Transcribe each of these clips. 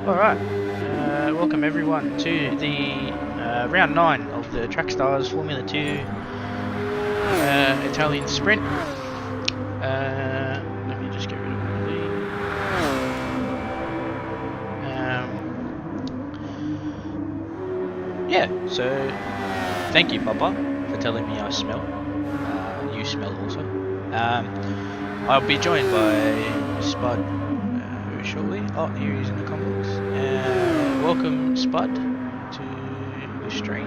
Alright, welcome everyone to the round 9 of the Trackstars Formula 2 Italian Sprint. Let me just get rid of one of these. Yeah, so thank you, Papa, for telling me I smell. You smell also. I'll be joined by Spud very shortly. Oh, here he is in the comments. Welcome, Spud, to the stream.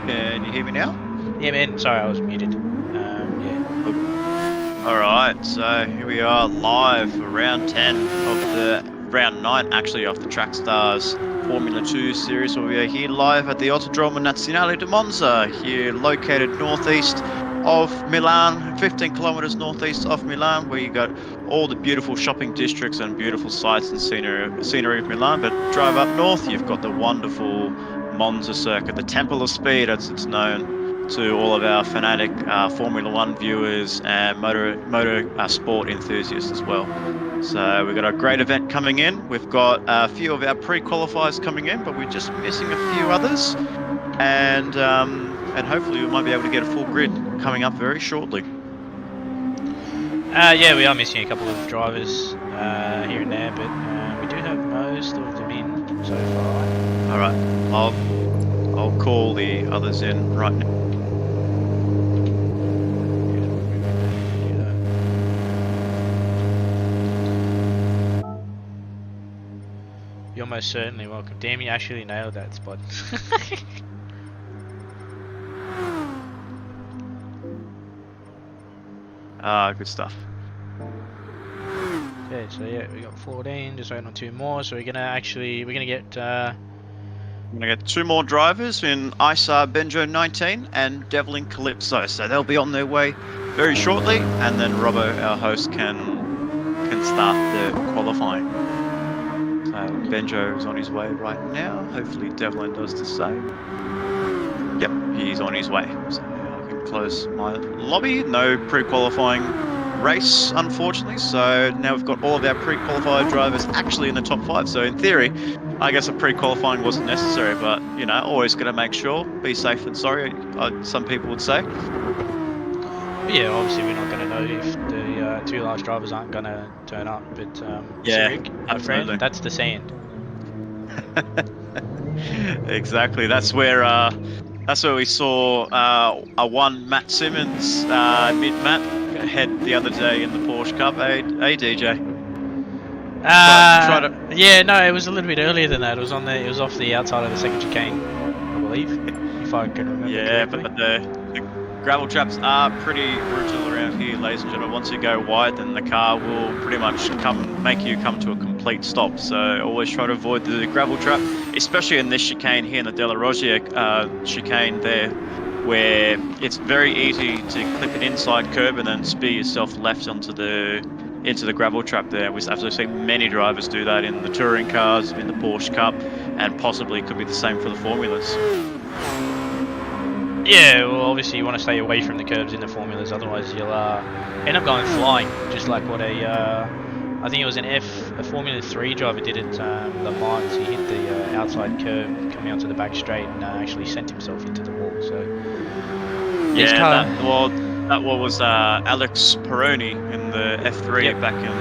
Can you hear me now? Yeah, man. Sorry, I was muted. Yeah. Alright, so here we are live for round 10 of the round 9 actually of the Trackstars Formula 2 series, where we are here live at the Autodromo Nazionale di Monza, here located northeast of Milan, 15 kilometers northeast of Milan, where you got all the beautiful shopping districts and beautiful sights and scenery of Milan. But drive up north, you've got the wonderful Monza circuit, the Temple of Speed as it's known to all of our fanatic Formula 1 viewers and motor sport enthusiasts as well. So we've got a great event coming in. We've got a few of our pre-qualifiers coming in, but we're just missing a few others. And hopefully we might be able to get a full grid coming up very shortly. Yeah, we are missing a couple of drivers here and there, but we do have most of them in so far. All right, I'll call the others in right now. You're most certainly welcome. Damn, you actually nailed that, Spot. Good stuff. Okay, so yeah, we got 14, just waiting on 2 more, so we're gonna get I'm gonna get 2 more drivers in Isar Benjo 19 and Devlin Calypso, so they'll be on their way very shortly, and then Robbo, our host, can start the qualifying. So Benjo is on his way right now. Hopefully Devlin does the same. Yep, he's on his way. So I can close my lobby. No pre-qualifying race, unfortunately. So now we've got all of our pre-qualified drivers actually in the top 5. So in theory, I guess a pre-qualifying wasn't necessary, but you know, always got to make sure, be safe than sorry. Some people would say. Yeah, obviously we're not going to know if the 2 last drivers aren't going to turn up, but yeah, Sirik, my friend, that's the sand. Exactly. That's where we saw a one Matt Simmons mid-map head the other day in the Porsche Cup. Hey DJ. Yeah, no, it was a little bit earlier than that. It was off the outside of the second chicane, I believe, if I can remember. Yeah, correctly. but the gravel traps are pretty brutal around here, ladies and gentlemen. Once you go wide, then the car will pretty much make you come to a complete stop. So always try to avoid the gravel trap, especially in this chicane here in the Della Roggia chicane there, where it's very easy to clip an inside curb and then spear yourself left into the gravel trap there. We've actually seen many drivers do that in the touring cars, in the Porsche Cup, and possibly could be the same for the formulas. Yeah, well, obviously you want to stay away from the curves in the formulas, otherwise you'll end up going flying, just like what I think it was a Formula 3 driver did at Le Mans. He hit the outside curve coming onto the back straight and actually sent himself into the wall. So yeah, that was Alex Peroni in the F3 back in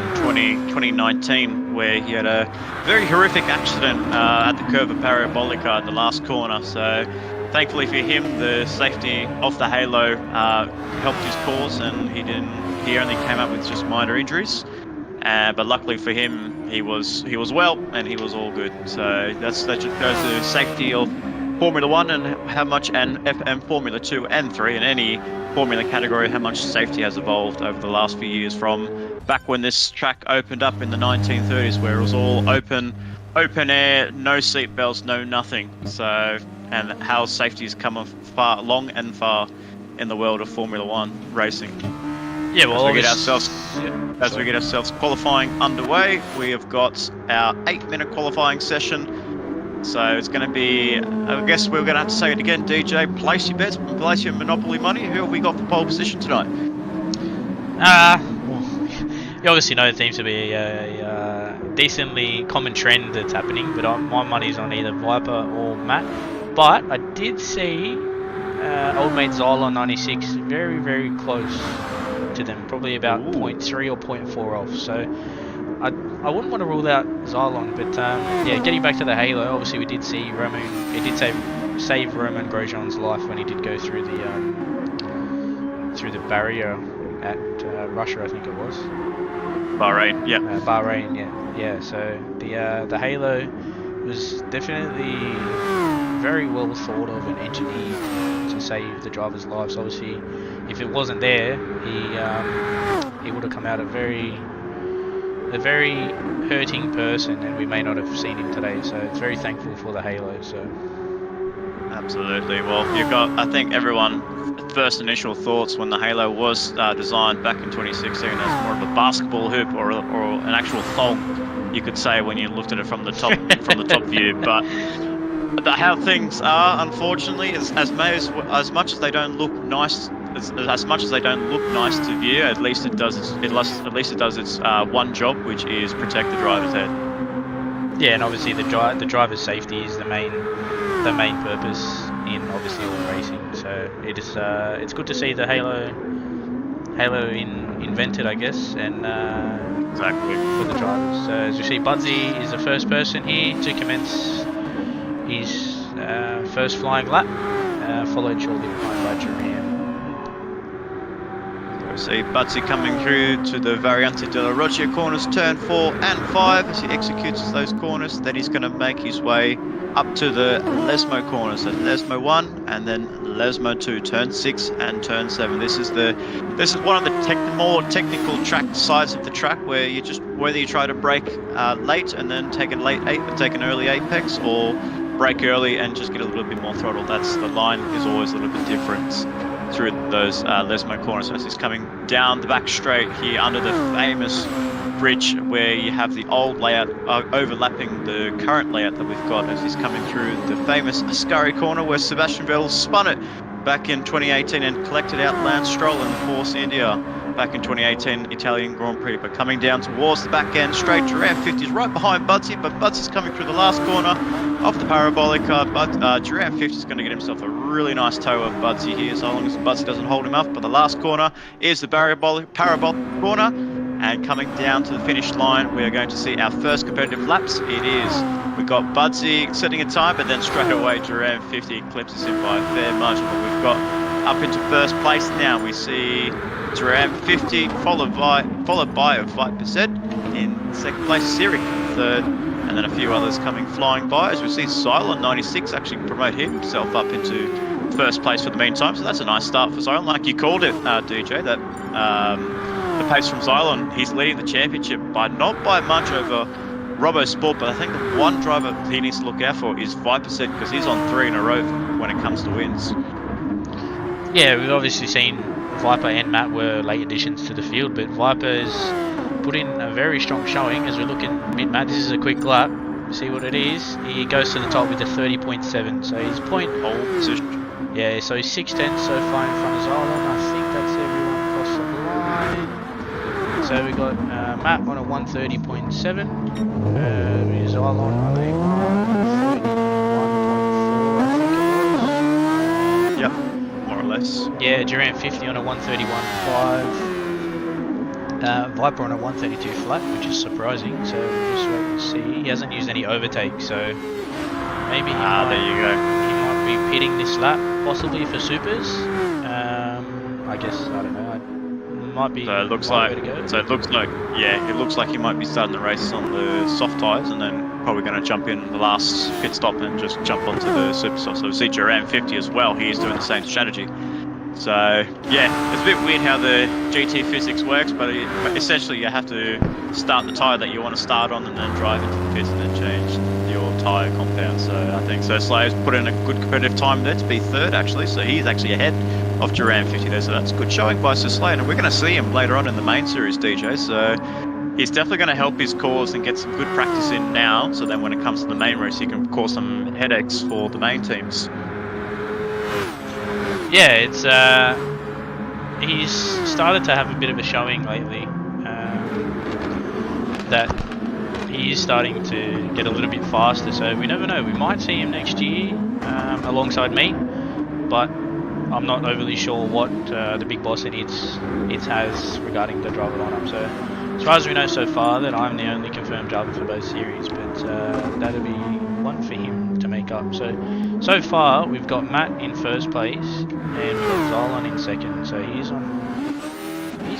2019, where he had a very horrific accident at the curve of Parabolica in the last corner. So thankfully for him, the safety of the halo helped his cause, and he only came up with just minor injuries. But luckily for him, he was well and he was all good. So that just goes to the safety of Formula 1 and how much, and Formula 2 and 3 in any Formula category, how much safety has evolved over the last few years, from back when this track opened up in the 1930s, where it was all open air, no seat belts, no nothing. So, and how safety has come long and far in the world of Formula 1 racing. Yeah, well, as we get ourselves qualifying underway, we have got our 8-minute qualifying session. So it's going to be, I guess we're going to have to say it again, DJ, place your bets, place your Monopoly money. Who have we got for pole position tonight? You obviously know it seems to be a decently common trend that's happening, but my money's on either Viper or Matt. But I did see old mate Xylon 96 very, very close to them, probably about 0.3 or 0.4 off. So I wouldn't want to rule out Xylon, but yeah, getting back to the Halo, obviously we did see Roman. It did save Roman Grosjean's life when he did go through the barrier at Russia, I think it was. Bahrain, yeah. Bahrain, yeah. So the Halo was definitely very well thought of and engineered to save the driver's lives. Obviously, if it wasn't there, he would have come out a very hurting person, and we may not have seen him today. So it's very thankful for the Halo. So absolutely. Well, you've got, I think everyone first initial thoughts when the Halo was designed back in 2016 as more of a basketball hoop or an actual thong, you could say, when you looked at it from the top view. But how things are, unfortunately, as much as they don't look nice, as much as they don't look nice to view, at least it does its one job, which is protect the driver's head. Yeah, and obviously the driver's safety is the main purpose in obviously all racing. So it's good to see the Halo invented, I guess, and exactly for the drivers. So as you see, Budsy is the first person here to commence his first flying lap, followed shortly behind by Duran. See Budsy coming through to the Variante de la Roccia corners, turn 4 and 5 as he executes those corners. Then he's going to make his way up to the Lesmo corners, so Lesmo 1 and then Lesmo 2, turn 6 and turn 7. This is one of the more technical track sides of the track, where whether you try to brake late and then take an early apex, or brake early and just get a little bit more throttle. The line is always a little bit different through those Lesmo corners. As he's coming down the back straight here under the famous bridge, where you have the old layout overlapping the current layout that we've got, as he's coming through the famous Ascari corner, where Sebastian Vettel spun it back in 2018 and collected out Lance Stroll in the Force India back in 2018 Italian Grand Prix. But coming down towards the back end straight, Duran 50 is right behind Budsy, but Budsy's coming through the last corner off the parabolic. Duran 50 is going to get himself a really nice tow of Budsy here, so long as Budsy doesn't hold him up. But the last corner is the parabolic corner, and coming down to the finish line, we are going to see our first competitive laps. We've got Budsy setting a time, but then straight away Duran 50 eclipses him by a fair margin. But we've got up into first place now. We see Duran 50 followed by a Viper in second place, Siri third, and then a few others coming flying by, as we see Xylon 96 actually promote himself up into first place for the meantime. So that's a nice start for Xylon, like you called it, DJ, that the pace from Xylon, he's leading the championship not by much over Robo Sport, but I think the one driver he needs to look out for is Viper, because he's on 3 in a row when it comes to wins. Yeah, we've obviously seen Viper and Matt were late additions to the field, but Viper's put in a very strong showing. As we look at mid-Matt, this is a quick lap. See what it is. He goes to the top with a 30.7, so he's point pole position. Yeah, so he's 6 tenths so far in front of Xylon. I think that's everyone across the line. So we got Matt on a 130.7, Xylon on a 131.4, I think it was. Yep, more or less. Yeah, Duran 50 on a 131.5. Viper on a 132 flat, which is surprising. So we'll just wait and see. He hasn't used any overtake, so maybe there you go. He might be pitting this lap, possibly for supers. I guess, I don't know. Might be. So it looks like he might be starting the race on the soft tyres, and then probably going to jump in the last pit stop and just jump onto the super soft. So we see Duran 50 as well. He is doing the same strategy. So yeah, it's a bit weird how the GT physics works, but essentially you have to start the tyre that you want to start on, and then drive into the pits and then change your tyre compound. So I think Slayer's put in a good competitive time there to be third, actually. So he's actually ahead of Duran 50 there. So that's a good showing by Sir Slayer, and we're going to see him later on in the main series, DJ. So he's definitely going to help his cause and get some good practice in now. So then when it comes to the main race, he can cause some headaches for the main teams. Yeah, it's he's started to have a bit of a showing lately. That he is starting to get a little bit faster. So we never know. We might see him next year alongside me, but I'm not overly sure what the big boss in it has regarding the driver lineup. So as far as we know so far, that I'm the only confirmed driver for both series, but that'll be one for him to make up. So far we've got Matt in first place and we've got Xylon in second. So he's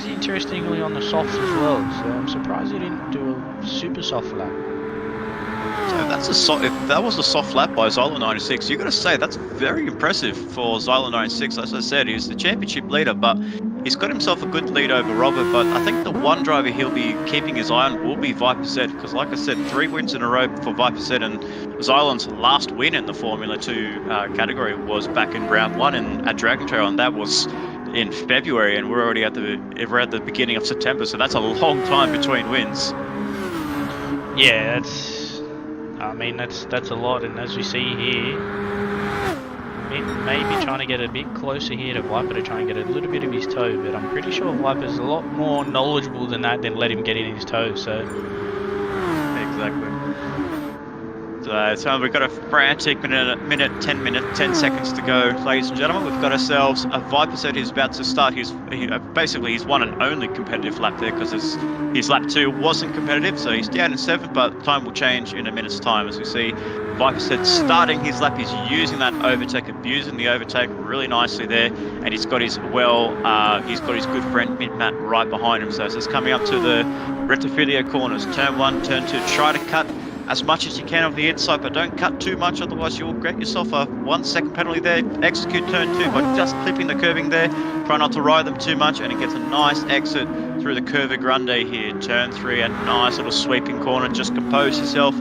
interestingly on the softs as well. So I'm surprised he didn't do a super soft lap. So that's if that was a soft lap by Xylon 96, you've got to say that's very impressive for Xylon 96. As I said, he's the championship leader, but he's got himself a good lead over Robert. But I think the one driver he'll be keeping his eye on will be Viper Z, because like I said, 3 wins in a row for Viper Z, and Xylon's last win in the Formula 2 category was back in round 1 at Dragon Trail, and that was in February, and we're already at the beginning of September, so that's a long time between wins. Yeah, that's a lot, and as we see here, maybe trying to get a bit closer here to Viper to try and get a little bit of his toe, but I'm pretty sure Viper's a lot more knowledgeable than that, than let him get in his toe. So exactly. So we've got a frantic 10 seconds to go, ladies and gentlemen. We've got ourselves a Viper Z who's about to start basically his one and only competitive lap there, because his lap 2 wasn't competitive, so he's down in 7th, but time will change in a minute's time. As we see Viper Z starting his lap, he's using that overtake, abusing the overtake really nicely there, and he's got his good friend Mid-Matt right behind him. So it's coming up to the Retifilia corners, turn 1, turn 2, try to cut as much as you can of the inside, but don't cut too much, otherwise you'll get yourself a 1 second penalty there. Execute turn 2 by just clipping the curbing there. Try not to ride them too much, and it gets a nice exit through the Curva Grande here. Turn 3, a nice little sweeping corner. Just compose yourself,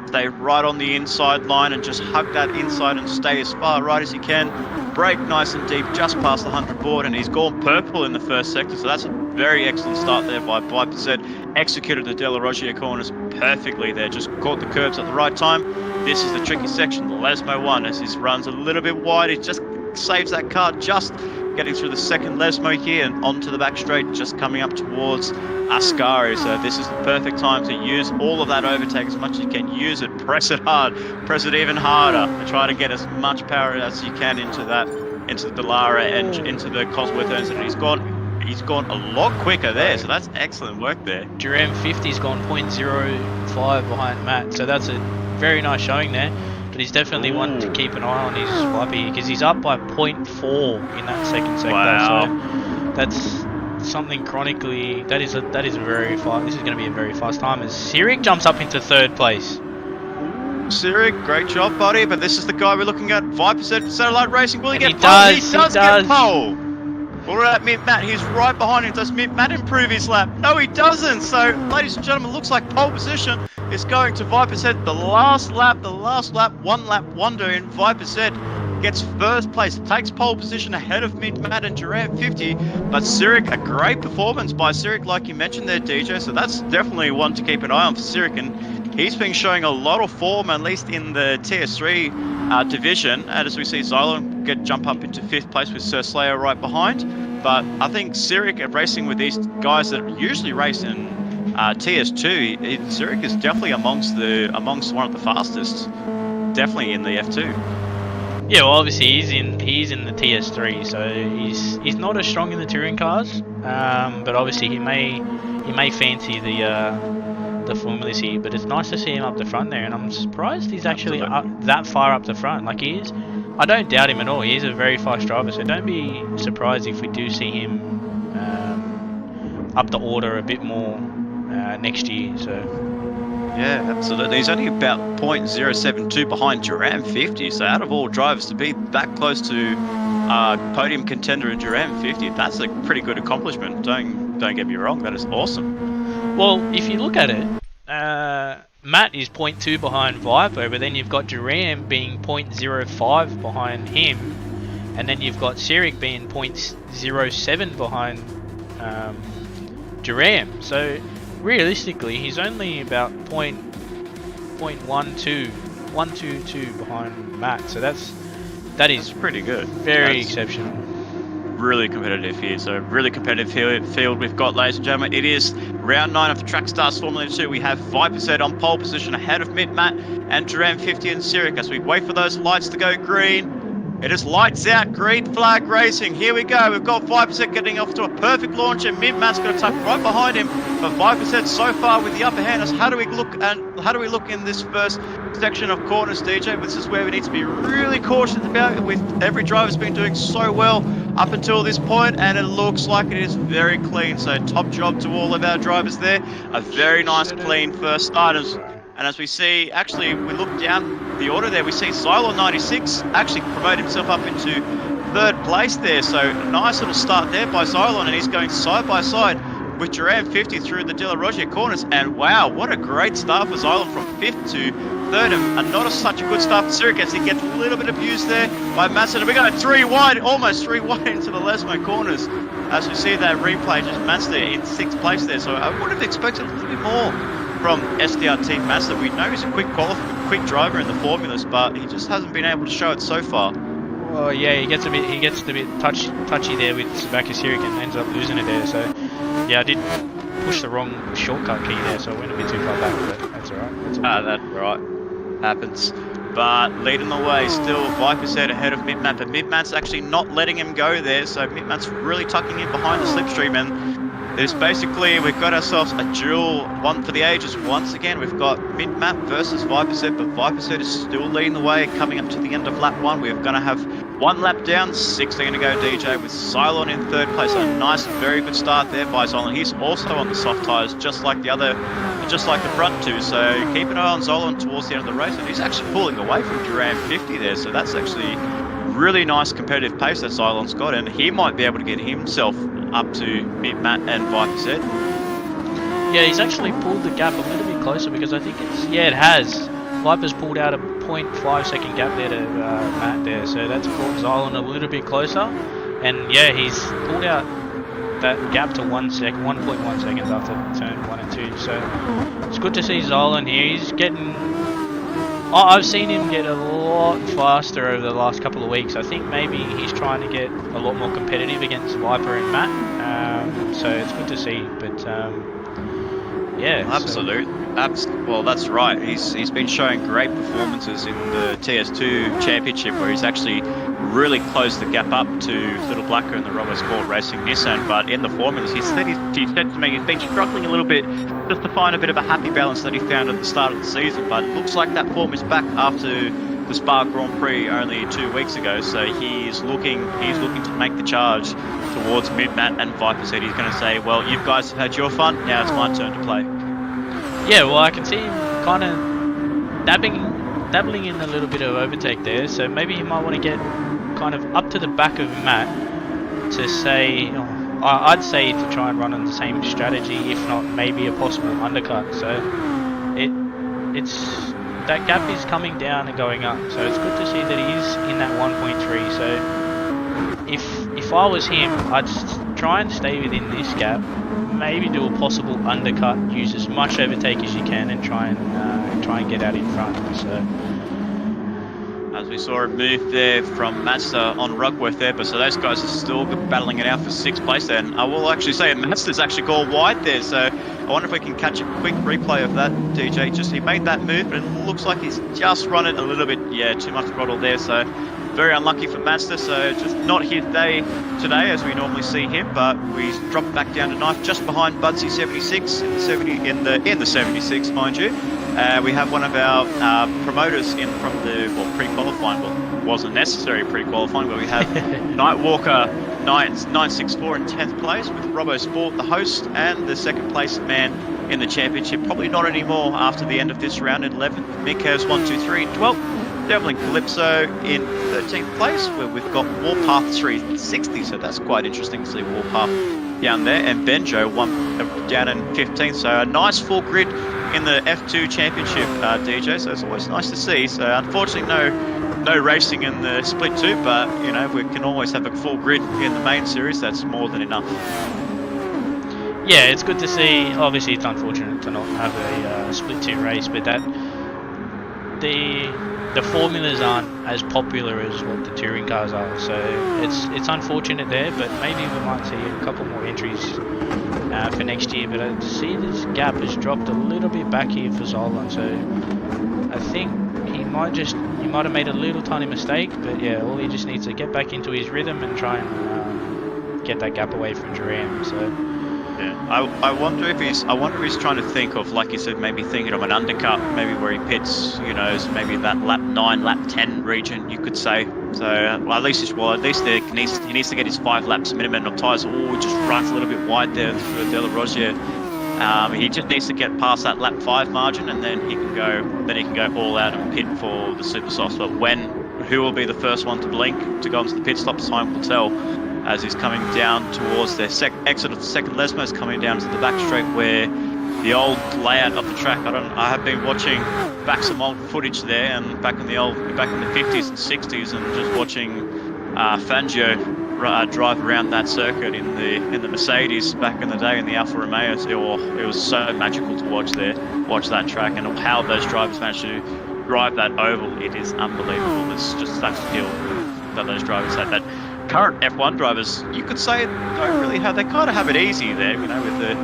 stay right on the inside line and just hug that inside and stay as far right as you can. Brake nice and deep just past the 100 board, and he's gone purple in the first sector, so that's a very excellent start there by Viper Z. Executed the De La Roggia corners perfectly there, just caught the curbs at the right time. This is the tricky section, the Lesmo one, as his runs a little bit wide. He just saves that car, just getting through the second Lesmo here and onto the back straight, just coming up towards Ascari. So this is the perfect time to use all of that overtake as much as you can. Use it, press it hard, press it even harder, and try to get as much power as you can into the Delara and into the Cosworth Ernst, and he's gone a lot quicker there, so that's excellent work there. Durham 50's gone 0.05 behind Matt, so that's a very nice showing there. But he's definitely one to keep an eye on his Viper, because he's up by 0.4 in that second sector. Wow. So that's something chronically. That is a very fast. This is going to be a very fast time as Sirik jumps up into 3rd place. Sirik, great job, buddy. But this is the guy we're looking at. Viper Z Satellite Racing. Will he get pole? He does get pole. All right, Mid-Matt, he's right behind him. Does Mid-Matt improve his lap? No, he doesn't. So, ladies and gentlemen, looks like pole position is going to Viper Z. The last lap, one lap wonder in Viper Z gets 1st place. It takes pole position ahead of Mid-Matt and Durant 50. But Sirik, a great performance by Sirik, like you mentioned there, DJ. So that's definitely one to keep an eye on for Sirik. And he's been showing a lot of form, at least in the TS3 division. And as we see Xylon jump up into 5th place with Sir Slayer right behind. But I think Sirik racing with these guys that usually race in TS2, Sirik is definitely amongst one of the fastest, definitely in the F2. Yeah, well, obviously he's in the TS3, so he's not as strong in the touring cars, but obviously he may fancy the formulas here. But it's nice to see him up the front there, and I'm surprised he's actually that far up the front. Like he is, I don't doubt him at all. He is a very fast driver, so don't be surprised if we do see him up the order a bit more next year. So yeah, absolutely. He's only about 0.072 behind Duran 50. So out of all drivers, to be that close to podium contender in Duran 50, that's a pretty good accomplishment. Don't get me wrong, that is awesome. Well, if you look at it, Matt is 0.2 behind Viper, but then you've got Duran being 0.05 behind him, and then you've got Sirik being 0.07 behind Duran. So realistically, he's only about 122 behind Matt. So that is pretty good. Very exceptional. really competitive here. So really competitive field we've got, ladies and gentlemen. It is round 9 of the Track Stars Formula 2. We have Viperset on pole position ahead of Matt and Duran 50 and Sirik as we wait for those lights to go green. It is lights out, green flag racing. Here we go. We've got 5% getting off to a perfect launch, and Matt's going to tuck right behind him. But 5% so far with the upper hand. How do we look in this first section of corners, DJ? This is where we need to be really cautious about. With every driver's been doing so well up until this point, and it looks like it is very clean. So top job to all of our drivers there. A very nice, clean first starters. And as we see, actually, we look down the order there, we see Cylon 96 actually promote himself up into 3rd place there. So nice little start there by Cylon, and he's going side by side with Duran 50 through the De La Rogia corners. And wow, what a great start for Cylon from 5th to 3rd, and not such a good start for Sirik as he gets a little bit abused there by Matson. We got 3 wide, almost 3 wide into the Lesmo corners. As we see that replay, just Matson there in 6th place there. So I would have expected a little bit more from SDRT Massa. We know he's a quick driver in the formulas, but he just hasn't been able to show it so far. Well, yeah, he gets a bit touchy there with Sabaka Sirik and ends up losing it there. So yeah, I did push the wrong shortcut key there, so I went a bit too far back, but that's alright. That's right. Happens. But leading the way, still Viperset ahead of Midmat, but Midmat's actually not letting him go there, so Midmat's really tucking in behind the slipstream, and there's basically, we've got ourselves a duel, one for the ages once again. We've got Midmat versus Viperset, but Viperset is still leading the way, coming up to the end of lap 1. We're going to have 1 lap down, 6 are going to go DJ, with Cylon in 3rd place. A nice, very good start there by Cylon. He's also on the soft tyres, just like the front two. So keep an eye on Cylon towards the end of the race, and he's actually pulling away from Duran 50 there. So that's actually really nice competitive pace that Cylon's got, and he might be able to get himself up to Matt and Viperset. Yeah, he's actually pulled the gap a little bit closer, because I think it has. Viper's pulled out a 0.5 second gap there to Matt there, so that's brought Xylon a little bit closer. And yeah, he's pulled out that gap to 1.1 seconds after turn 1 and 2. So it's good to see Xylon here. He's getting... I've seen him get a lot faster over the last couple of weeks. I think maybe he's trying to get a lot more competitive against Viper and Matt. So it's good to see. But yeah, absolutely. Well, that's right. He's been showing great performances in the TS2 Championship, where he's actually really closed the gap up to Little Blacker and the Robo Sport Racing Nissan. But in the formulas, he said to me he's been struggling a little bit just to find a bit of a happy balance that he found at the start of the season. But it looks like that form is back after the Spa Grand Prix only 2 weeks ago. So he's looking to make the charge towards Matt and Viper. Said he's going to say, well, you guys have had your fun, now it's my turn to play. Yeah, well, I can see him kind of dabbling in a little bit of overtake there, so maybe he might want to get kind of up to the back of Matt to say, I'd say to try and run on the same strategy, if not maybe a possible undercut. So it's that gap is coming down and going up, so it's good to see that he is in that 1.3. So if I was him, I'd try and stay within this gap. Maybe do a possible undercut, use as much overtake as you can, and try and get out in front. So, as we saw a move there from Mazda on Rugworth there, but so those guys are still battling it out for 6th place there. And I will actually say Mazda's actually gone wide there, so I wonder if we can catch a quick replay of that, DJ. Just he made that move, but it looks like he's just run it a little bit, too much throttle there. So very unlucky for Mazda, so just not his day today as we normally see him, but we dropped back down to 9th, just behind Budsy 76 in the 76, mind you. We have one of our promoters in from the pre-qualifying. Well, wasn't necessary pre-qualifying, but we have Nightwalker 964 in 10th place with Robo Sport, the host, and the 2nd place man in the championship. Probably not anymore after the end of this round at 11th. Mikhail's 123 12th. Devlin Calypso in 13th place, where we've got Warpath 360, so that's quite interesting to see Warpath down there, and Benjo down in 15th, so a nice full grid in the F2 Championship, DJ, so it's always nice to see. So unfortunately no racing in the Split 2, but we can always have a full grid in the main series. That's more than enough. Yeah, it's good to see. Obviously it's unfortunate to not have a Split 2 race, but the formulas aren't as popular as what the touring cars are, so it's unfortunate there. But maybe we might see a couple more entries for next year. But I see this gap has dropped a little bit back here for Zolan, so I think he might have made a little tiny mistake. But yeah, all he just needs to get back into his rhythm and try and get that gap away from Duran. So. Yeah, I wonder if he's trying to think of, like you said, maybe thinking of an undercut, maybe where he pits, maybe that lap 9, lap 10 region, you could say. So at least he needs to get his 5 laps minimum of tyres. Oh, just runs a little bit wide there through De La Rosière. He just needs to get past that lap 5 margin, and then he can go all out and pit for the super softs. But who will be the first one to blink to go into the pit stop? Time will tell. As he's coming down towards their exit of the second Lesmos, coming down to the back straight where the old layout of the track. I have been watching back some old footage there, and back in the 50s and 60s, and just watching Fangio drive around that circuit in the Mercedes back in the day in the Alfa Romeo. It was so magical to watch that track, and how those drivers managed to drive that oval. It is unbelievable. It's just that skill that those drivers had. That current F1 drivers, you could say, they kind of have it easy there, with the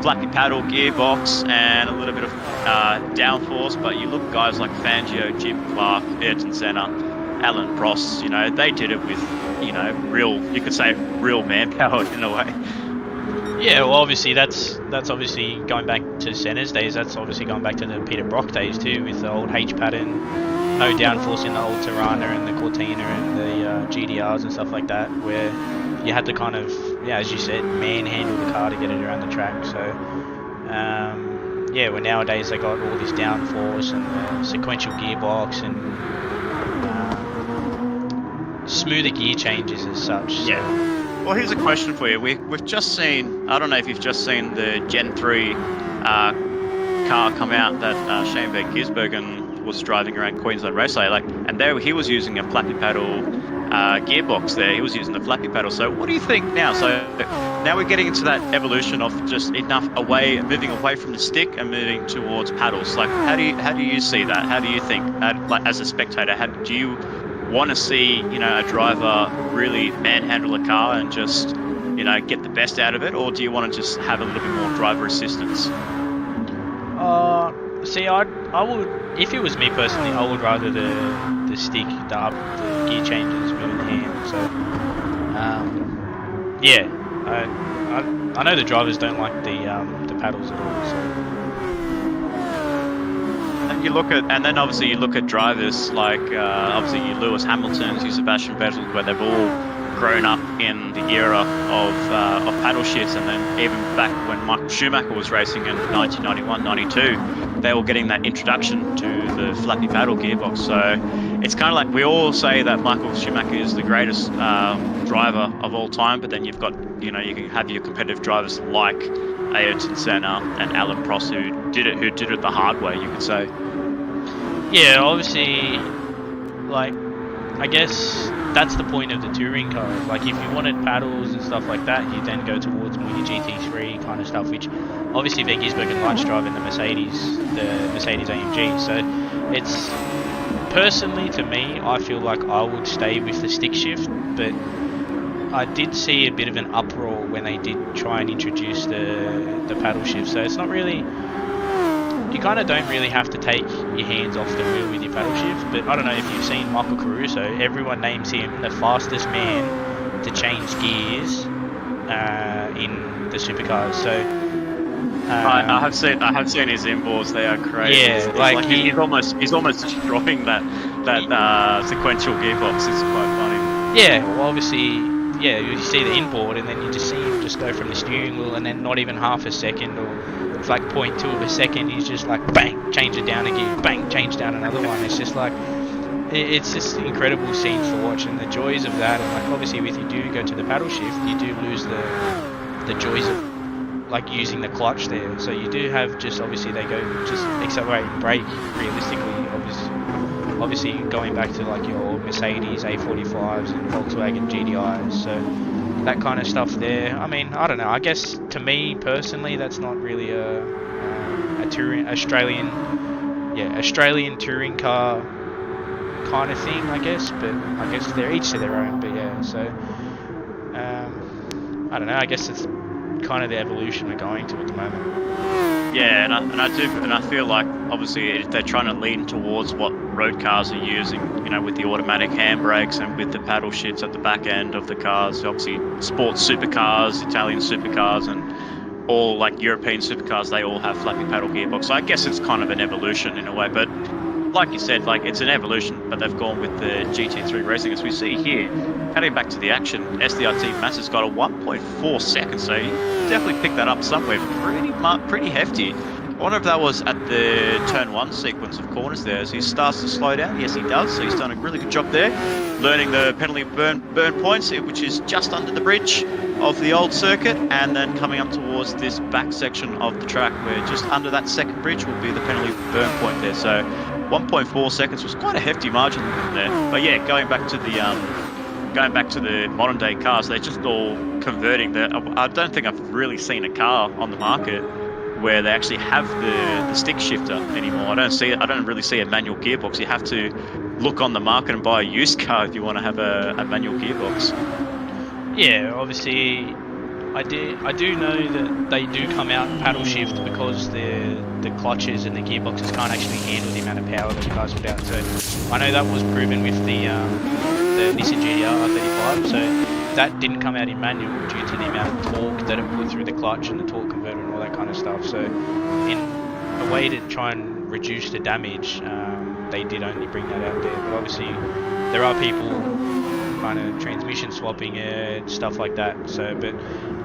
flappy paddle gearbox and a little bit of downforce. But you look guys like Fangio, Jim Clark, Ayrton Senna, Alan Prost, they did it with, real manpower in a way. Yeah, well, obviously that's obviously going back to Senna's days. That's obviously going back to the Peter Brock days too, with the old H pattern, no downforce in the old Tirana and the Cortina and the GDRs and stuff like that, where you had to kind of, as you said, manhandle the car to get it around the track. So where nowadays they got all this downforce and the sequential gearbox and smoother gear changes as such. So. Yeah. Well, here's a question for you. We've just seen, I don't know if you've just seen the Gen 3 car come out that Shane Van Gisbergen was driving around Queensland Raceway, and there he was using a flappy paddle gearbox there. He was using the flappy paddle. So what do you think now? So now we're getting into that evolution of just moving away from the stick and moving towards paddles. How do you see that? How do you think, as a spectator, do you want to see, a driver really manhandle a car and just, get the best out of it, or do you want to just have a little bit more driver assistance? See, I would, if it was me personally, I would rather the stick, the gear changes with in hand. So, I know the drivers don't like the paddles at all. So. And then obviously you look at drivers like obviously your Lewis Hamiltons, your Sebastian Vettels, where they've all grown up in the era of paddle shifts, and then even back when Michael Schumacher was racing in 1991-92, they were getting that introduction to the flappy paddle gearbox. So it's kind of like we all say that Michael Schumacher is the greatest driver of all time, but then you've got, you can have your competitive drivers like Ayrton Senna and Alan Prost who did it the hard way, you could say. Yeah, obviously, I guess that's the point of the touring cars. If you wanted paddles and stuff like that, you then go towards more your GT3 kind of stuff, which obviously Van Gisbergen likes driving the Mercedes AMG. So it's, personally to me, I feel like I would stay with the stick shift, but I did see a bit of an uproar when they did try and introduce the paddle shift. So it's not really, you kind of don't really have to take your hands off the wheel with your paddle shift. But I don't know if you've seen Michael Caruso, everyone names him the fastest man to change gears in the supercars. So I have seen his inboards. They are crazy. Yeah, he's almost destroying that sequential gearbox. It's quite funny. Yeah, well, obviously, you see the inboard, and then you just see him just go from the steering wheel, and then not even half a second, or it's 0.2 of a second, he's just bang, change it down again, bang, change down another one. It's just it's just incredible scenes to watch, and the joys of that. And obviously, if you do go to the paddle shift, you do lose the joys of using the clutch there. So you do have obviously they go just accelerate and brake realistically. Obviously going back to your old Mercedes A45s and Volkswagen GDIs, so that kind of stuff there. I mean, I don't know. I guess to me personally, that's not really a touring Australian touring car kind of thing, I guess. But I guess they're each to their own. But yeah, so I don't know. I guess it's kind of the evolution we're going to at the moment. Yeah, and I feel like obviously they're trying to lean towards what road cars are using, with the automatic handbrakes and with the paddle shifts at the back end of the cars. Obviously, sports supercars, Italian supercars, and all like European supercars, they all have flappy paddle gearbox. So I guess it's kind of an evolution in a way, but like you said, like it's an evolution, but they've gone with the GT3 racing, as we see here. Heading back to the action, SDRT Mass's got a 1.4 seconds, so you definitely picked that up somewhere pretty hefty. I wonder if that was at the turn 1 sequence of corners there as he starts to slow down. Yes, he does, so he's done a really good job there. Learning the penalty burn points, which is just under the bridge of the old circuit, and then coming up towards this back section of the track where just under that second bridge will be the penalty burn point there. So 1.4 seconds was quite a hefty margin there. But yeah, going back to the modern day cars, they're just all converting. I don't think I've really seen a car on the market where they actually have the stick shifter anymore. I don't really see a manual gearbox. You have to look on the market and buy a used car if you want to have a manual gearbox. Yeah, obviously, I do know that they do come out paddle shift because the clutches and the gearboxes can't actually handle the amount of power that the cars put out. So I know that was proven with the Nissan GTR R35. So that didn't come out in manual due to the amount of torque that it put through the clutch and the torque converter and all that kind of stuff. So in a way to try and reduce the damage, they did only bring that out there. But obviously, there are people kind of transmission swapping it, stuff like that. So, but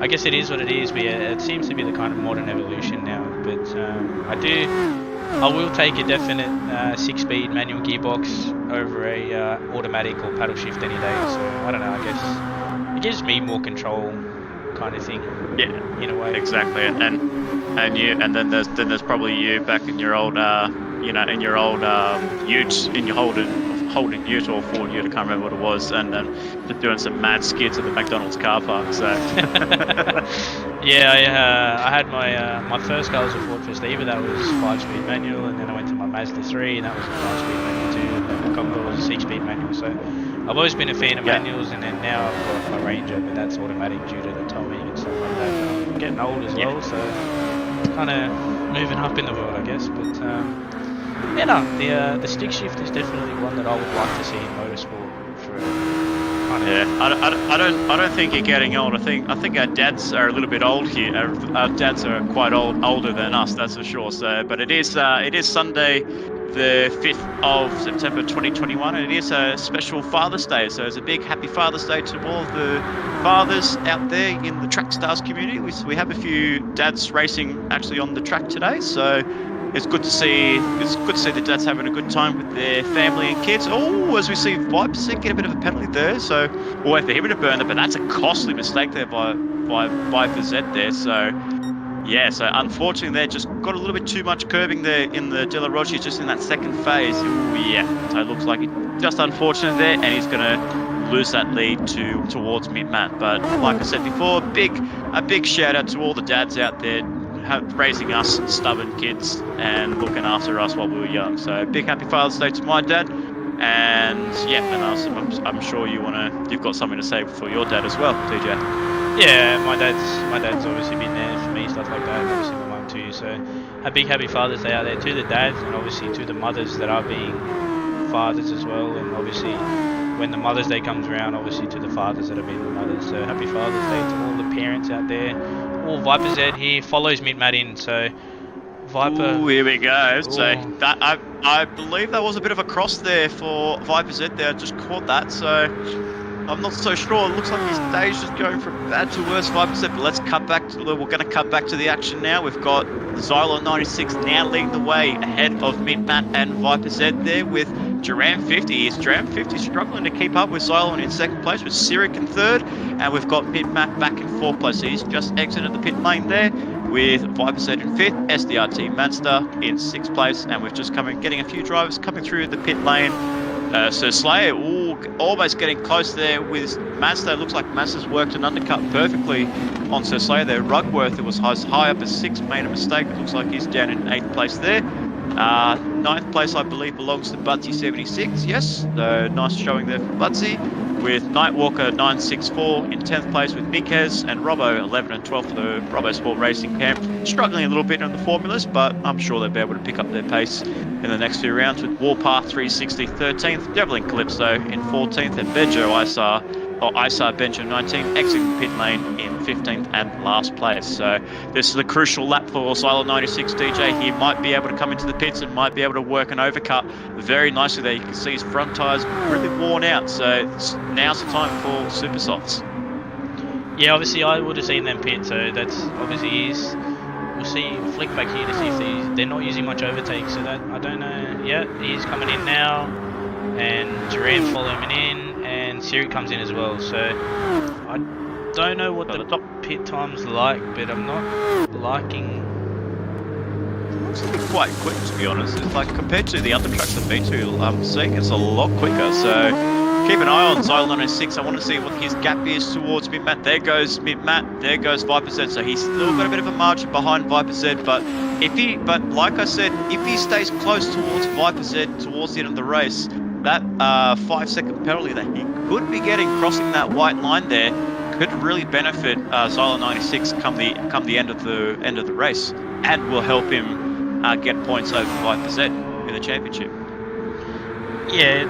I guess it is what it is. But yeah, it seems to be the kind of modern evolution now. But I will take a definite 6-speed manual gearbox over a automatic or paddle shift any day. So I don't know. I guess it gives me more control, kind of thing. Yeah, in a way. Exactly. And then there's probably you back in your old Utes in your Holden Ute or Ford Ute, I can't remember what it was, and then just doing some mad skids at the McDonald's car park. So yeah, I had my first car was a Ford Festiva, that was 5-speed manual, and then I went to my Mazda 3, and that was a 5-speed manual too, and then the Commodore was a 6-speed manual. So I've always been a fan of manuals, and then now I've got my Ranger, but that's automatic due to the towing and stuff like that. But I'm getting old as well, so kind of moving up in the world, I guess. But yeah, no, the stick shift is definitely one that I would like to see in motorsport. For kind of I don't think you're getting old. I think our dads are a little bit old here. Our dads are quite older than us, that's for sure. So, but it is Sunday, the 5th of September 2021, and it is a special Father's Day. So it's a big happy Father's Day to all of the fathers out there in the Track Stars community. We have a few dads racing actually on the track today, so it's good to see the dads having a good time with their family and kids. Oh, as we see Viperset get a bit of a penalty there, so we'll wait for him to burn it, but that's a costly mistake there by Viperset there. So yeah, so unfortunately they just got a little bit too much curbing there in the De La Roche, just in that second phase. Ooh, yeah, so it looks like it's just unfortunate there, and he's going to lose that lead towards mid-mat. But like I said before, a big shout out to all the dads out there raising us stubborn kids and looking after us while we were young. So big happy Father's Day to my dad, and yeah, and I'm sure you've got something to say for your dad as well, DJ. Yeah, my dad's obviously been there for me, stuff like that, and obviously my mum too. So a big happy Father's Day out there to the dads, and obviously to the mothers that are being fathers as well, and obviously when the Mother's Day comes around, obviously to the fathers that have been the mothers. So happy Father's Day to all the parents out there. All Viper Z here follows Mid-Mat in, so Viper. Ooh, here we go. Ooh. So that I believe that was a bit of a cross there for Viper Z there. I just caught that, so I'm not so sure. It looks like his day's just going from bad to worse, Viper Z. But let's cut back to we're going to cut back to the action now. We've got Xylon 96 now leading the way ahead of Mid-Mat and Viper Z there with Duran 50. Is Duran 50 struggling to keep up with Xylon in second place, with Sirik in third, and we've got Mid-Mat back in fourth place. So he's just exited the pit lane there with Viper Z in fifth, SDRT Manster in sixth place, and we've just getting a few drivers coming through the pit lane. Sir Slayer, almost getting close there with Mazda. Looks like Mazda's worked an undercut perfectly on Sir Slayer there. Rugworth, it was as high up as 6th, made a mistake. It looks like he's down in 8th place there. Ninth place, I believe, belongs to Budsy76. Yes, so nice showing there for Budsy. With Nightwalker 964 in 10th place with Mikez and Robbo 11 and 12 for the Robbo Sport Racing camp. Struggling a little bit on the formulas, but I'm sure they'll be able to pick up their pace in the next few rounds with Warpath 360 13th, Devlin Calypso in 14th, and Benjo Isar Benjo 19 exiting the pit lane in 15th and last place. So this is a crucial lap for Silo 96 DJ. He might be able to come into the pits and might be able to work an overcut very nicely there. You can see his front tyres really worn out, so now's the time for super softs. Yeah, obviously I would have seen them pit, so that's obviously we'll see flick back here to see if they're not using much overtake, so that I don't know. Yeah, he's coming in now, and Duran following in, and Siri comes in as well. So I don't know what the pit time's like, but I'm not liking. It's quite quick, to be honest. It's like compared to the other tracks that B2 I'm seeing, it's a lot quicker. So keep an eye on Xylo 96. I want to see what his gap is towards Mid-Matt. There goes Mid-Matt. There goes Viper Z. So he's still got a bit of a margin behind Viper Z. But like I said, if he stays close towards Viper Z towards the end of the race, that 5-second penalty that he could be getting crossing that white line there could really benefit Xylo 96 come the end of the race, and will help him get points over 5% in the championship. Yeah,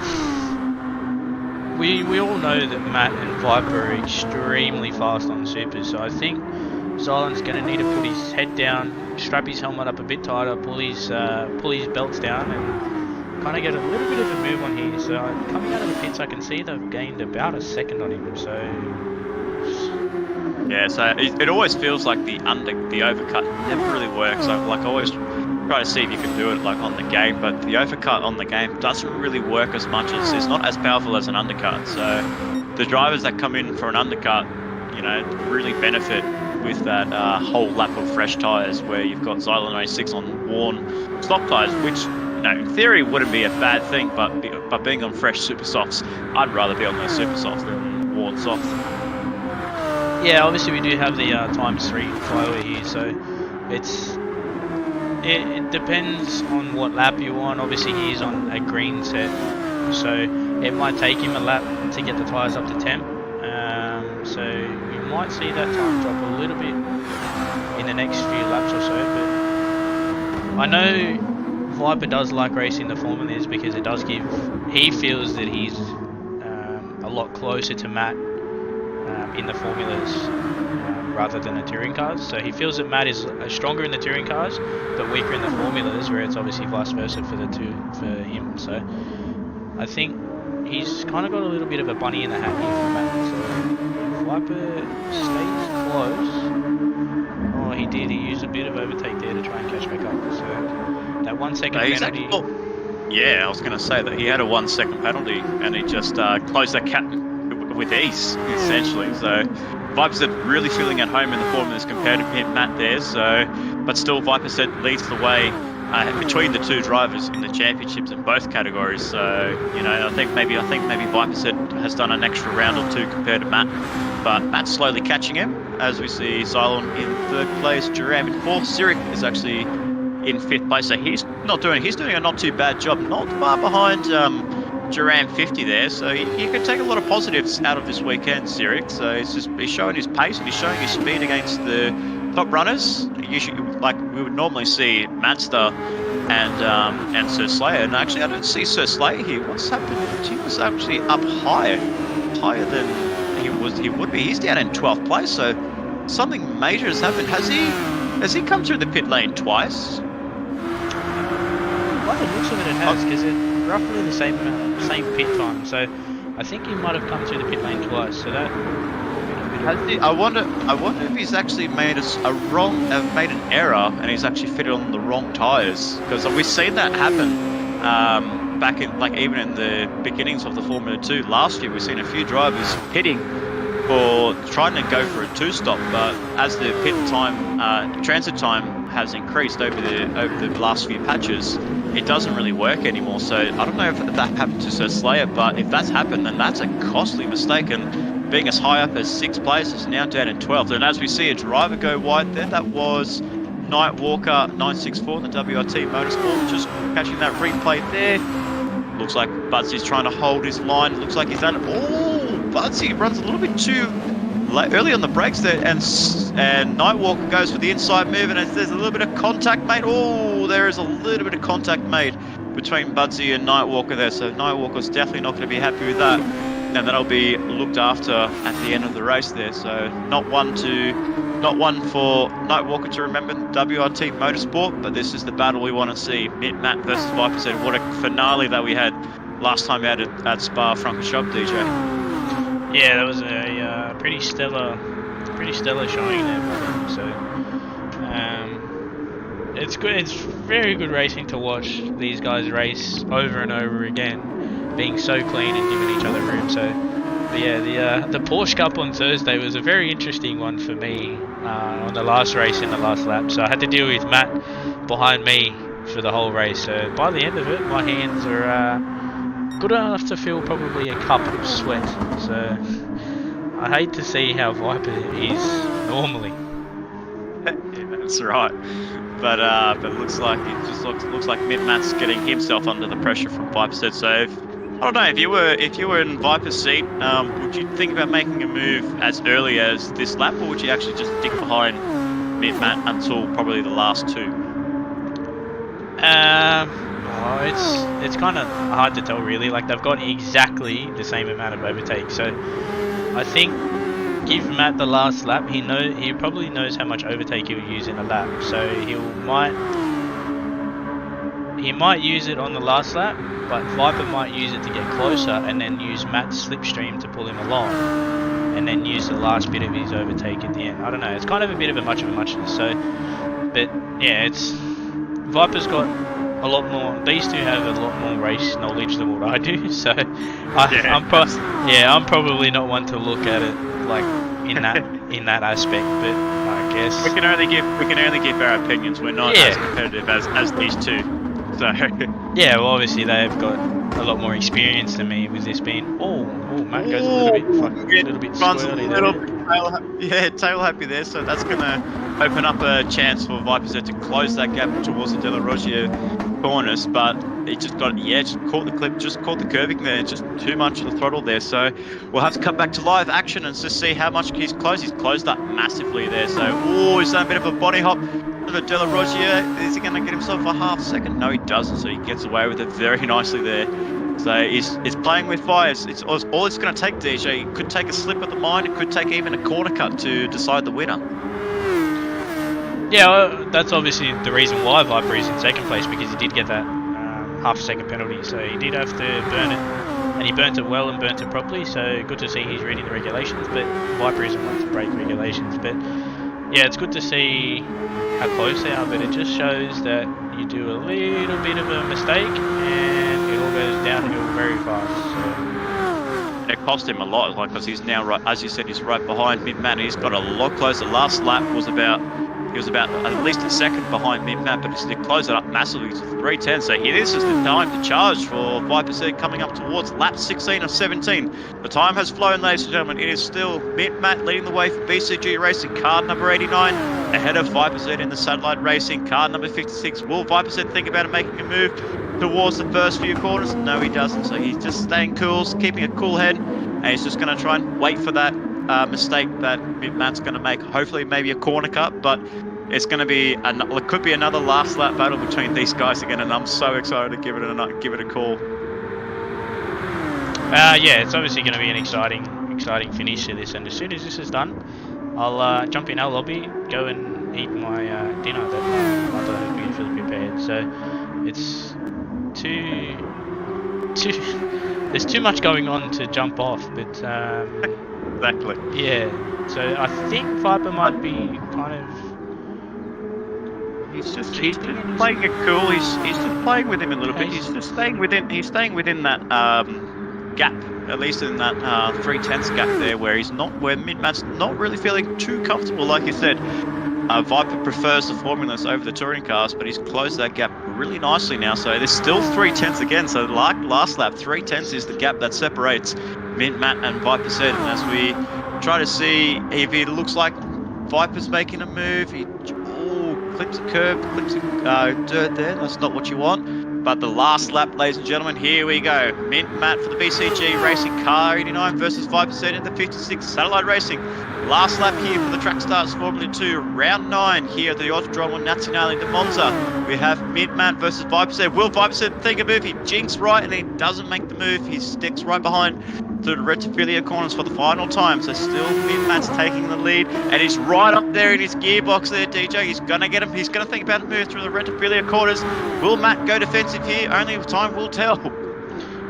we all know that Matt and Viper are extremely fast on Super, so I think Xylo's going to need to put his head down, strap his helmet up a bit tighter, pull his belts down, and kind of get a little bit of a move on here. So coming out of the pits, I can see they've gained about a second on him. So yeah, so it always feels like the overcut never really works. I always try to see if you can do it like on the game, but the overcut on the game doesn't really work as much as it's not as powerful as an undercut. So the drivers that come in for an undercut, really benefit with that whole lap of fresh tyres, where you've got Xylo 96 on worn stock tyres, which in theory wouldn't be a bad thing, but being on fresh super softs, I'd rather be on those super softs than worn softs. Yeah, obviously we do have the ×3 flyway here, so it depends on what lap you want. Obviously he's on a green set, so it might take him a lap to get the tyres up to temp. So you might see that time drop a little bit in the next few laps or so, but I know Viper does like racing the formulas because it does he feels that he's a lot closer to Matt in the formulas rather than the touring cars. So he feels that Matt is stronger in the touring cars but weaker in the formulas, where it's obviously vice versa for him. So I think he's kind of got a little bit of a bunny in the hat here for Matt. So if Viper stays close, he used a bit of overtake there to try and catch back up. So that 1 second penalty. Yeah, I was going to say that he had a 1 second penalty and he just closed that gap with ease, essentially. So Viper said really feeling at home in the formulas compared to Matt there. So, but still Viper said leads the way between the two drivers in the championships in both categories. So I think maybe Viper said has done an extra round or two compared to Matt, but Matt's slowly catching him as we see Xylon in third place, Duram in fourth, Sirik is actually in fifth place. So he's doing a not too bad job, not far behind Duran 50 there, so he could take a lot of positives out of this weekend, Sirik. So he's showing his pace and he's showing his speed against the top runners. Usually, like we would normally see Manster and Sir Slayer, and actually I don't see Sir Slayer here. What's happened? He was actually up higher than he would be. He's down in 12th place, so something major has happened. Has he come through the pit lane twice? By the looks of it has, because it's roughly the same pit time. So I think he might have come through the pit lane twice. So that. I wonder if he's actually made made an error and he's actually fitted on the wrong tyres, because we've seen that happen back in even in the beginnings of the Formula 2 last year. We've seen a few drivers pitting for trying to go for a two-stop, but as the pit time, transit time has increased over the last few patches, it doesn't really work anymore. So I don't know if that happened to Sir Slayer, but if that's happened, then that's a costly mistake. And being as high up as 6th place is now down in 12th. And as we see a driver go wide there, that was Nightwalker 964 in the WRT Motorsport. Just catching that replay there. Looks like Budsy's trying to hold his line. Looks like he's at it. Oh, Budsy runs a little bit too early on the brakes there, and Nightwalker goes for the inside move, and there's a little bit of contact made. Oh, there is a little bit of contact made between Budsy and Nightwalker there, so Nightwalker's definitely not going to be happy with that, and that'll be looked after at the end of the race there. So not one for Nightwalker to remember in WRT Motorsport, but this is the battle we want to see. Matt versus Viper. What a finale that we had last time we had it at Spa-Francorchamps, DJ. Yeah, that was a pretty stellar showing there by them. So it's good. It's very good racing to watch these guys race over and over again, being so clean and giving each other room. So yeah, the Porsche Cup on Thursday was a very interesting one for me on the last race in the last lap. So I had to deal with Matt behind me for the whole race. So by the end of it, my hands are good enough to feel probably a cup of sweat. So I hate to see how Viper is normally. Yeah, that's right. But it looks like Matt's getting himself under the pressure from Viper. So I don't know, if you were in Viper's seat, would you think about making a move as early as this lap, or would you actually just stick behind Matt until probably the last two? It's kind of hard to tell really. Like, they've got exactly the same amount of overtake, so I think give Matt the last lap. He probably knows how much overtake he'll use in a lap, so he might use it on the last lap, but Viper might use it to get closer and then use Matt's slipstream to pull him along, and then use the last bit of his overtake at the end. I don't know. It's kind of a bit of a muchness. So, but yeah, Viper's got a lot more. These two have a lot more race knowledge than what I do. So I'm probably not one to look at it like in that aspect. But I guess we can only give our opinions. We're not as competitive as these two. So yeah, well, obviously they've got a lot more experience than me with this being. Matt goes a little bit squirrely there. Tail happy there. So that's gonna open up a chance for Viper to close that gap towards the De La Rosier corners, but he just caught the curving there, just too much of the throttle there. So we'll have to come back to live action and just see how much he's closed. He's closed up massively there. So he's done a bit of a body hop. The De La Rosier, is he going to get himself a half second? No, he doesn't. So he gets away with it very nicely there. So he's playing with fire. It's all it's going to take, DJ. It could take a slip of the mind. It could take even a corner cut to decide the winner. Yeah, well, that's obviously the reason why Viper is in second place, because he did get that half-second penalty. So he did have to burn it, and he burnt it well and burnt it properly. So good to see he's reading the regulations, but Viper isn't one to break regulations. But yeah, it's good to see how close they are, but it just shows that you do a little bit of a mistake and it all goes downhill very fast. So it cost him a lot, because he's now right, as you said, he's right behind Mid-Matt. He's got a lot closer. Last lap he was about at least a second behind Mid-Matt, but he's closed it up massively to 3:10. So this is the time to charge for Viper coming up towards lap 16 of 17. The time has flown, ladies and gentlemen. It is still Mid-Matt leading the way for BCG Racing, car number 89, ahead of Viper in the Satellite Racing, car number 56. Will Viper think about making a move towards the first few corners? No, he doesn't. So he's just staying cool, keeping a cool head, and he's just going to try and wait for that mistake that Matt's going to make. Hopefully maybe a corner cut, but it's going to be it could be another last lap battle between these guys again, and I'm so excited to give it a call. Yeah, it's obviously going to be an exciting finish to this, and as soon as this is done, I'll jump in our lobby, go and eat my dinner that my mother has beautifully prepared. So it's there's too much going on to jump off, but exactly. Yeah, so I think Viper might be kind of. He's just playing it cool. He's just playing with him a little bit. He's just staying within. He's staying within that gap, at least in that 3/10 gap there, where Mid-Matt's not really feeling too comfortable. Like you said, Viper prefers the formulas over the touring cars, but he's closed that gap really nicely now. So there's still 3/10 again. So like last lap, 3/10 is the gap that separates Mid-Matt and Viper and as we try to see if it looks like Viper's making a move, clips a curb, clips a dirt there. That's not what you want. But the last lap, ladies and gentlemen, here we go. Mint Matt for the BCG Racing Car 89 versus 5% in the 56 Satellite Racing. Last lap here for the Track Stars Formula 2, round 9 here at the Autodromo Nazionale de Monza. We have Mint Matt versus 5%. Will 5% think a move? He jinks right and he doesn't make the move. He sticks right behind to the Retifilia corners for the final time. So still Mint Matt's taking the lead and he's right up there in his gearbox there, DJ. He's going to get him. He's going to think about a move through the Retifilia corners. Will Matt go defensive here? Only time will tell.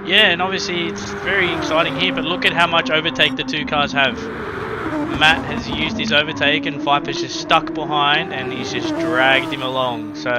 Yeah, and obviously it's very exciting here, but look at how much overtake the two cars have. Matt has used his overtake and Viper's just stuck behind and he's just dragged him along. So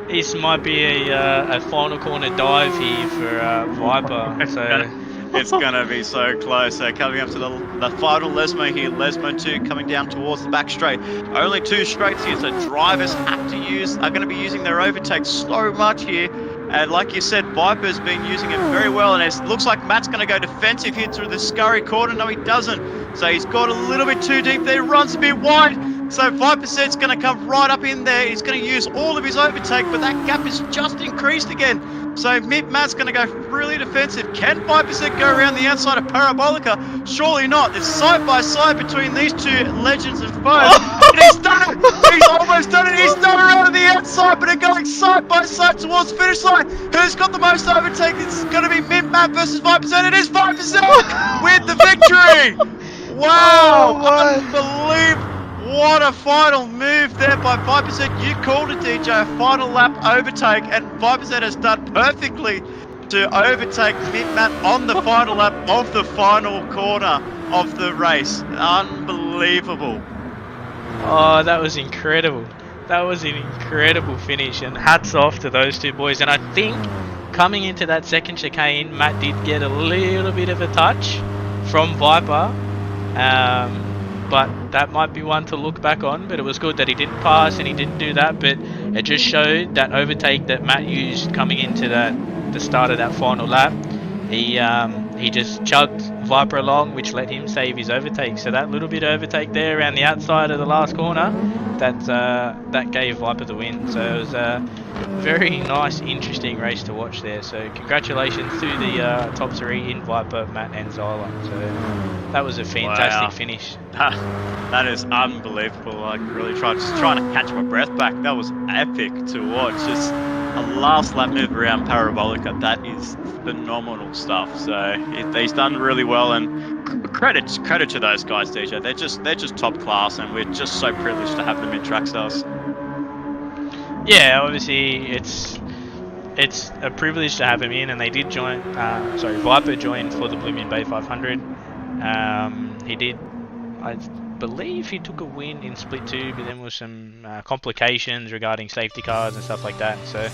this might be a final corner dive here for Viper. So it's gonna be so close. So coming up to the final Lesmo here, Lesmo 2 coming down towards the back straight. Only 2 straights here, so drivers are going to be using their overtake so much here. And like you said, Viper's been using it very well, and it looks like Matt's going to go defensive here through the scurry corner. No, he doesn't. So he's got a little bit too deep there, runs a bit wide. So 5%'s going to come right up in there. He's going to use all of his overtake, but that gap is just increased again. So Matt's going to go really defensive. Can 5% go around the outside of Parabolica? Surely not. It's side by side between these two legends and foes. And he's done it! He's almost done it! He's done around on the outside, but they're going side by side towards the finish line. Who's got the most overtake? It's going to be Matt versus 5%. It is 5% with the victory! Wow! Oh, unbelievable! What a final move there by 5%. You called it, DJ. A final lap overtake, and 5% has done perfectly to overtake Matt on the final lap of the final corner of the race. Unbelievable. Oh, that was incredible. That was an incredible finish, and hats off to those two boys. And I think coming into that second chicane, Matt did get a little bit of a touch from Viper. But that might be one to look back on. But it was good that he didn't pass and he didn't do that. But it just showed that overtake that Matt used coming into the start of that final lap. He just chugged Viper along, which let him save his overtake. So that little bit of overtake there around the outside of the last corner, that gave Viper the win. So it was a very nice, interesting race to watch there. So congratulations to the top 3 in Viper, Matt and Zyla. So that was a fantastic finish. That is unbelievable. I really trying to catch my breath back. That was epic to watch. Just a last lap move around Parabolica. That is phenomenal stuff. So he's done really well, and credit to those guys, DJ. They're just top class, and we're just so privileged to have them in Trackstars. Yeah, obviously it's a privilege to have him in, and they did join. Viper joined for the Blooming Bay 500. He did, I believe, he took a win in Split 2, but then was some complications regarding safety cars and stuff like that. So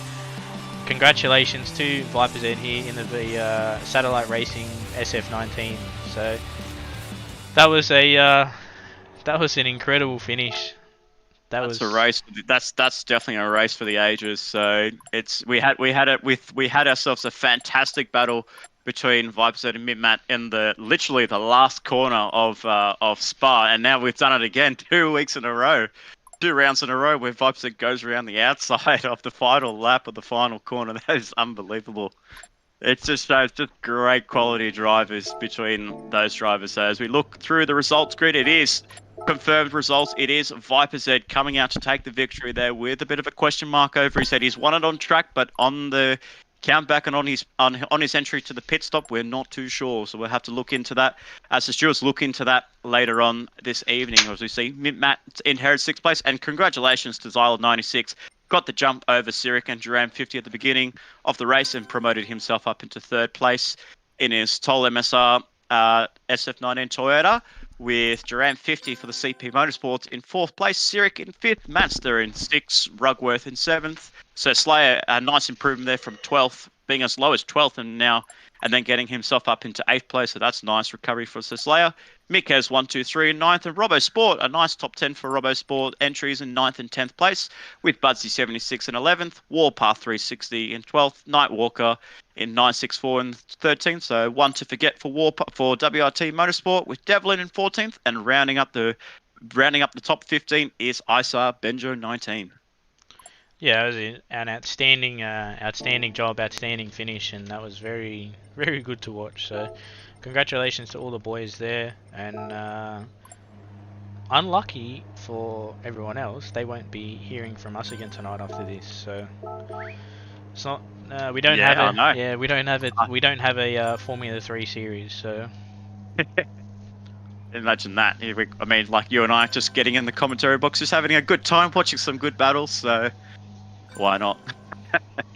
congratulations to Viper Z here in the Satellite Racing SF19. So that was an incredible finish. That's a race. That's definitely a race for the ages. So we had ourselves a fantastic battle between Viper and Matt in literally the last corner of Spa, and now we've done it again 2 weeks in a row, 2 rounds in a row where Viper goes around the outside of the final lap of the final corner. That is unbelievable. It just shows just great quality drivers between those drivers. So as we look through the results grid, it is confirmed results. It is Viper Z coming out to take the victory there with a bit of a question mark over his head. He's won it on track, but on the count back and on his entry to the pit stop, we're not too sure. So we'll have to look into that as the stewards look into that later on this evening. As we see, Matt inherits 6th place, and congratulations to Zyla 96. Got the jump over Sirik and Duran 50 at the beginning of the race and promoted himself up into 3rd place in his Toll MSR SF19 Toyota, with Duran 50 for the CP Motorsports in 4th place, Sirik in 5th, Manster in 6th, Rugworth in 7th. So Slayer, a nice improvement there from 12th, being as low as 12th and then getting himself up into 8th place. So that's nice recovery for Slayer. Mick has 1, 2, 3 in 9th, and Robbo Sport, a nice top 10 for Robbo Sport entries in 9th and 10th place, with Budsy 76 in 11th, Warpath 360 in 12th, Nightwalker in 964 in 13th. So one to forget for WRT Motorsport, with Devlin in 14th, and rounding up the rounding up the top 15 is Isar Benjo 19. Yeah, it was an outstanding job, outstanding finish, and that was very, very good to watch. So, congratulations to all the boys there, and unlucky for everyone else, they won't be hearing from us again tonight after this. So, it's not. We don't have I a. know. Yeah, we don't have it. We don't have a Formula 3 series. So. Imagine that. I mean, like you and I just getting in the commentary box, just having a good time, watching some good battles. So why not?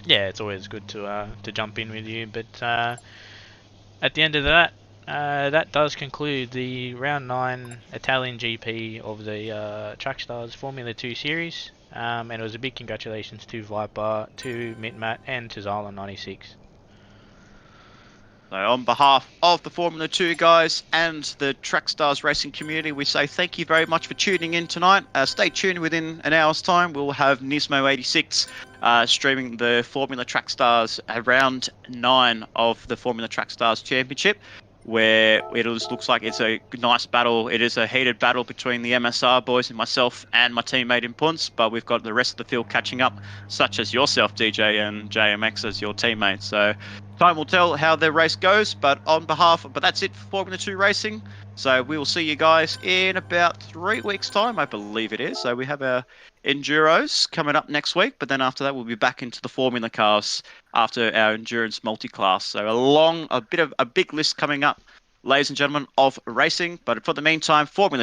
Yeah, it's always good to jump in with you. But at the end of that, that does conclude the round 9 Italian GP of the Trackstars Formula 2 series. And it was a big congratulations to Viper, to Mitmat, and to Zala96. So on behalf of the Formula 2 guys and the Trackstars racing community, we say thank you very much for tuning in tonight. Stay tuned. Within an hour's time, we'll have Nismo86 streaming the Formula Trackstars round 9 of the Formula Trackstars Championship, where it looks like it's a nice battle. It is a heated battle between the MSR boys and myself and my teammate in Punts, but we've got the rest of the field catching up, such as yourself, DJ, and JMX as your teammate. So time will tell how the race goes, but that's it for Formula 2 racing. So we will see you guys in about 3 weeks' time, I believe it is. So we have our Enduros coming up next week, but then after that we'll be back into the Formula cars after our Endurance multi-class. So a big list coming up, ladies and gentlemen, of racing. But for the meantime, Formula